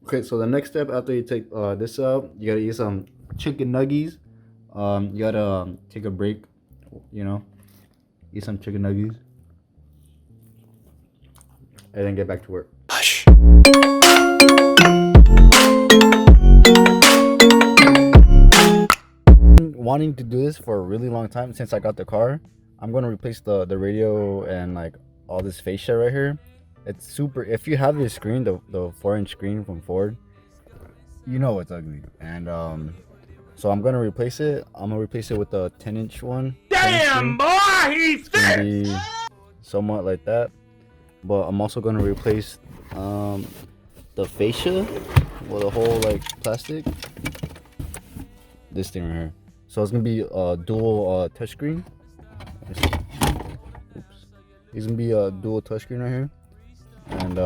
Okay, so the next step after you take this out, you gotta eat some chicken nuggies. You gotta take a break, you know, eat some chicken nuggies, and then get back to work. Hush. Wanting to do this for a really long time since I got the car. I'm gonna replace the radio and like all this fascia right here. It's super. If you have this screen, the 4-inch screen from Ford, you know it's ugly. And so I'm gonna replace it. I'm gonna replace it with the 10-inch one. Damn, boy, he's It's gonna be somewhat like that. But I'm also gonna replace the fascia with a whole like plastic. This thing right here. So it's gonna be a dual touchscreen. Oops. It's gonna be a dual touchscreen right here, and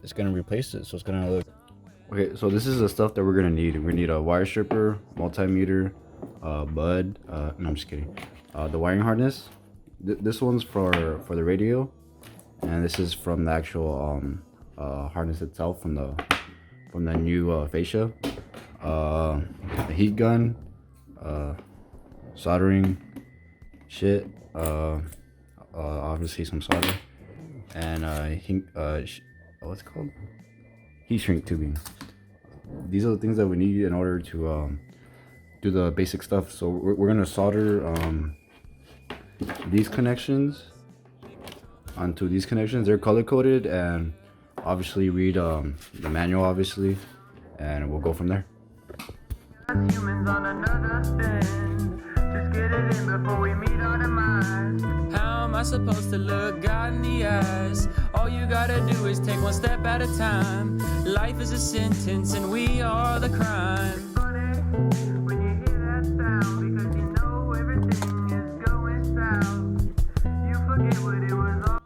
it's gonna replace it. So it's gonna look. Okay, so this is the stuff that we're gonna need. We're gonna need a wire stripper, multimeter, bud. No, I'm just kidding. The wiring harness. This one's for the radio, and this is from the actual harness itself from the new fascia. The heat gun, soldering shit, obviously some solder, and what's it called? Heat shrink tubing. These are the things that we need in order to do the basic stuff. So we're gonna solder these connections onto these connections. They're color coded, and obviously read the manual, obviously, and we'll go from there. Humans on another stand. Just get it in before we meet our demise. How am I supposed to look God in the eyes? All you gotta do is take one step at a time. Life is a sentence and we are the crime. Funny when you hear that sound, because you know everything is going south. You forget what it was all.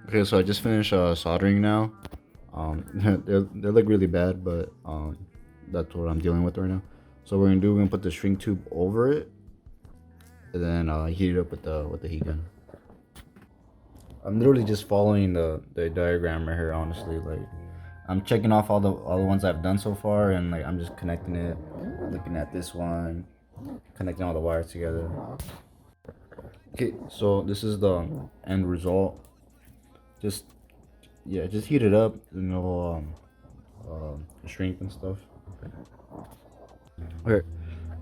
Okay, so I just finished soldering now. They look really bad, but that's what I'm dealing with right now. So we're gonna put the shrink tube over it, and then heat it up with the heat gun. I'm literally just following the diagram right here. Honestly, like I'm checking off all the ones I've done so far, and like I'm just connecting it, looking at this one, connecting all the wires together. Okay, so this is the end result. Just heat it up, shrink and stuff. Okay,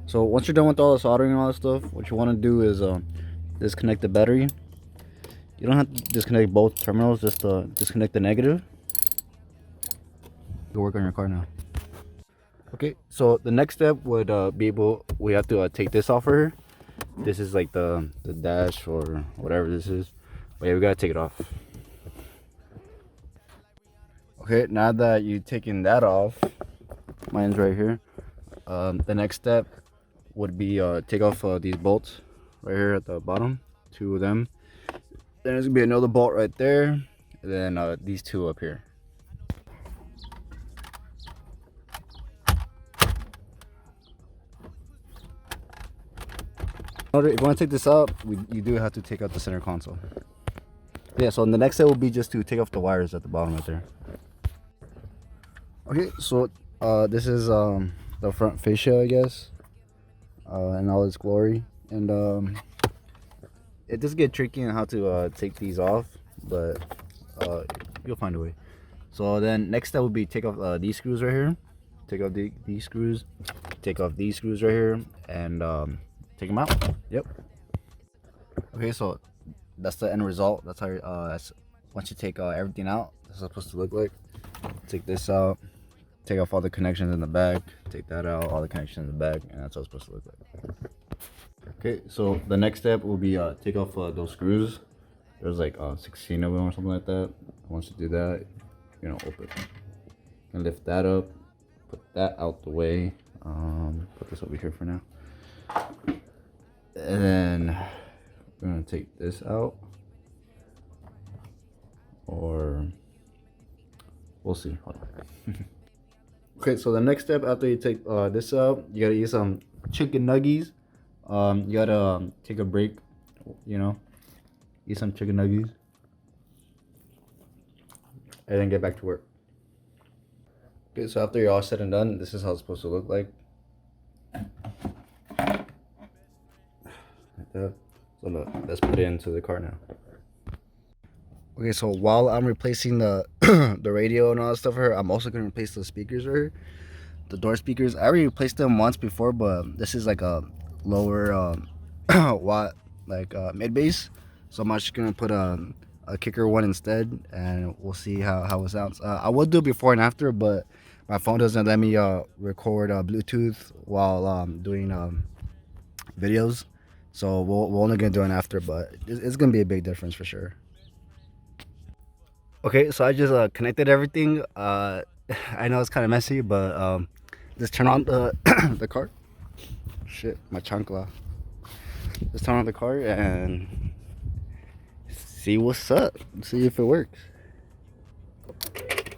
so once you're done with all the soldering and all that stuff, what you want to do is disconnect the battery. You don't have to disconnect both terminals, just disconnect the negative. You work on your car now. Okay, so the next step would we have to take this off here. This is like the dash or whatever this is, but yeah, we gotta take it off. Okay, now that you've taken that off, mine's right here. The next step would be take off these bolts right here at the bottom, 2 of them. Then there's gonna be another bolt right there, and then these 2 up here. If you want to take this out, you do have to take out the center console. Yeah, so the next step will be just to take off the wires at the bottom right there. Okay, so this is the front fascia, I guess, in all its glory, and it does get tricky on how to take these off, but you'll find a way. So then next step would be take off these screws right here, take off these screws, take off these screws right here, and take them out. Yep. Okay, so that's the end result. That's how once you take everything out, that's what it's supposed to look like. Take this out, take off all the connections in the back, take that out, all the connections in the back, and that's what it's supposed to look like. Okay, so the next step will be take off those screws. There's like 16 of them or something like that. Once you do that, open and lift that up, put that out the way. Put this over here for now, and then we're gonna take this out, or we'll see. Hold on. Okay, so the next step after you take this out, you gotta eat some chicken nuggies. You gotta take a break, eat some chicken nuggies, and then get back to work. Okay, so after you're all said and done, this is how it's supposed to look like. Like that. So look, let's put it into the car now. Okay, so while I'm replacing the the radio and all that stuff here, I'm also gonna replace the speakers here. The door speakers. I already replaced them once before, but this is like a lower watt, like mid bass. So I'm just gonna put a kicker one instead, and we'll see how it sounds. I would do before and after, but my phone doesn't let me record Bluetooth while doing videos. So we're only gonna do an after, but it's gonna be a big difference for sure. Okay, so I just connected everything. I know it's kind of messy, but just turn on the the car. Shit, my chancla. Just turn on the car and see what's up. See if it works.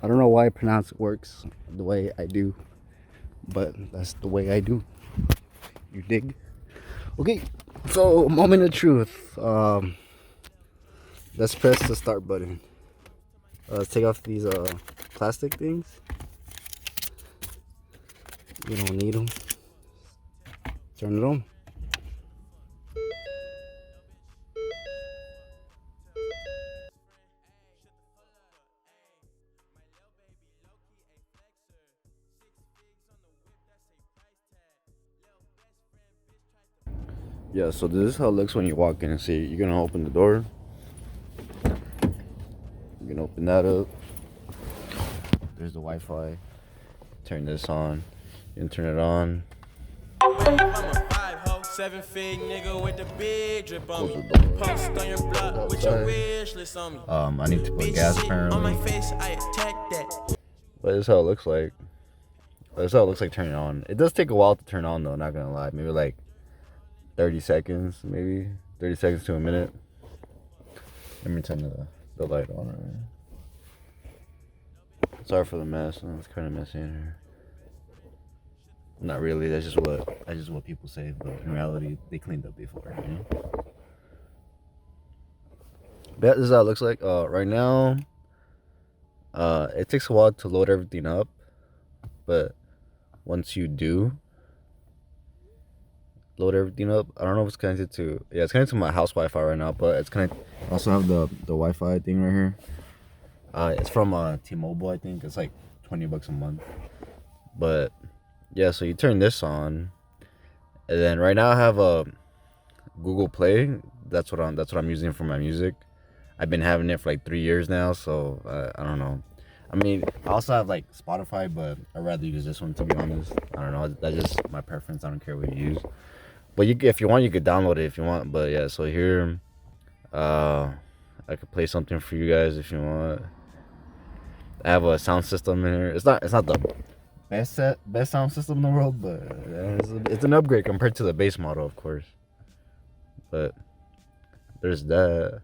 I don't know why I pronounce it works the way I do, but that's the way I do. You dig? Okay, so moment of truth. Let's press the start button. Let's take off these plastic things. You don't need them. Turn it on. Yeah, so this is how it looks when you walk in and see. You're gonna open the door. You can open that up. There's the Wi-Fi. Turn this on. You can turn it on. Seven fig nigga with the big drip on me. Close the door. Post on your block with your wish list on me. I need to put gas apparently. On my face, I attack that. But this is how it looks like. This is how it looks like turning on. It does take a while to turn on though, not gonna lie. Maybe like 30 seconds, maybe 30 seconds to a minute. Let me turn the light on. Right. Sorry for the mess. It's kind of messy in here. Not really. That's just what people say. But in reality, they cleaned up before. You know? But this is how it looks like. Right now, it takes a while to load everything up, but once you do load everything up, I don't know if it's connected to. Yeah, it's connected to my house Wi-Fi right now, but it's connected. I also have the Wi-Fi thing right here. It's from T-Mobile. I think it's like $20 a month. But yeah, so you turn this on, and then right now I have a Google Play. That's what I'm using for my music. I've been having it for like 3 years now, so I don't know. I mean, I also have like Spotify, but I'd rather use this one to be honest. I don't know. That's just my preference. I don't care what you use. But if you want, you could download it if you want. But yeah, so here, I could play something for you guys if you want. I have a sound system in here. It's not the best sound system in the world, but it's an upgrade compared to the base model, of course. But there's that.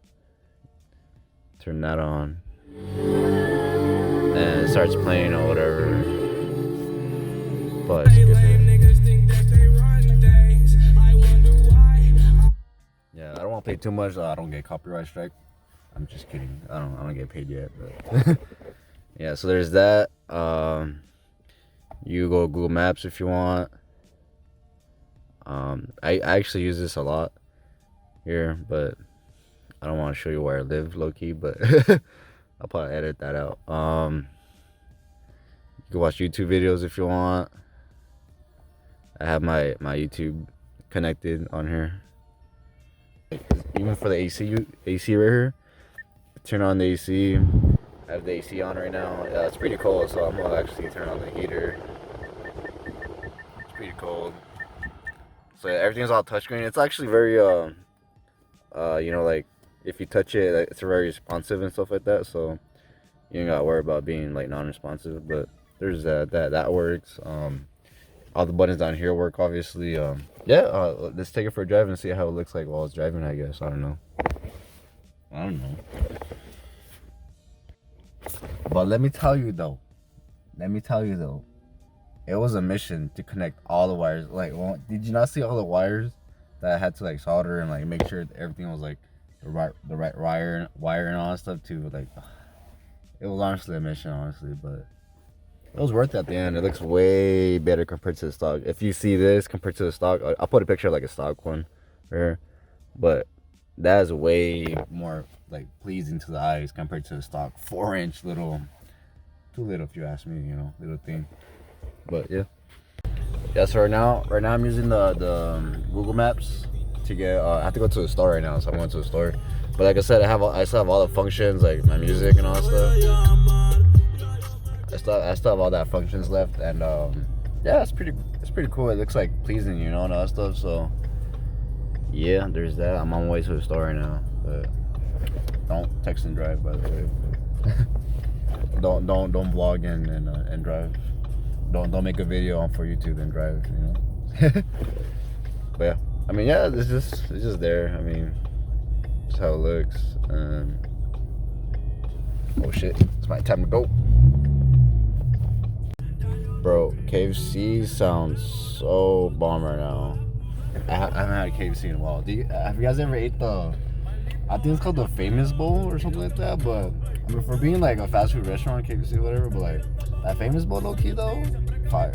Turn that on, and it starts playing or whatever. But yeah, I don't want to play too much. So I don't get copyright strike. I'm just kidding. I don't get paid yet. But yeah, so there's that. You go Google Maps if you want. I actually use this a lot here, but I don't want to show you where I live, low key. But I'll probably edit that out. You can watch YouTube videos if you want. I have my YouTube connected on here. Even for the AC right here. Turn on the AC. I have the AC on right now. Yeah, it's pretty cold, so I'm gonna actually turn on the heater. It's pretty cold. So yeah, everything's all touchscreen. It's actually very you know, like if you touch it, it's very responsive and stuff like that. So you ain't gotta worry about being like non-responsive. But there's that works. All the buttons down here work, obviously. Yeah, let's take it for a drive and see how it looks like while it's driving, I guess. I don't know. But let me tell you though, it was a mission to connect all the wires. Like, well, did you not see all the wires that I had to like solder and like make sure everything was like the right wire and all that stuff too? Like, it was honestly a mission, honestly. But It was worth it at the end. It looks way better compared to the stock. If you see this compared to the stock, I'll put a picture of like a stock one here, but that is way more like pleasing to the eyes compared to the stock 4-inch little, too little if you ask me, you know, little thing. But yeah. Yeah, so right now I'm using the Google Maps to get. I have to go to the store right now, so I'm going to the store. But like I said, I still have all the functions, like my music and all that stuff. I still have all that functions left, and yeah, it's pretty cool. It looks like pleasing, you know, and all that stuff. So yeah, there's that. I'm on my way to the store right now, but don't text and drive, by the way. don't vlog and drive. Don't make a video for YouTube and drive, you know. But yeah, I mean, yeah, it's just there. I mean, that's how it looks. Oh shit, it's my time to go, bro. KFC sounds so bomb right now. I haven't had KFC in a while. Have you guys ever ate I think it's called the Famous Bowl or something like that, but I mean, for being like a fast food restaurant, KFC, whatever, but like that Famous Bowl, low key though, fire.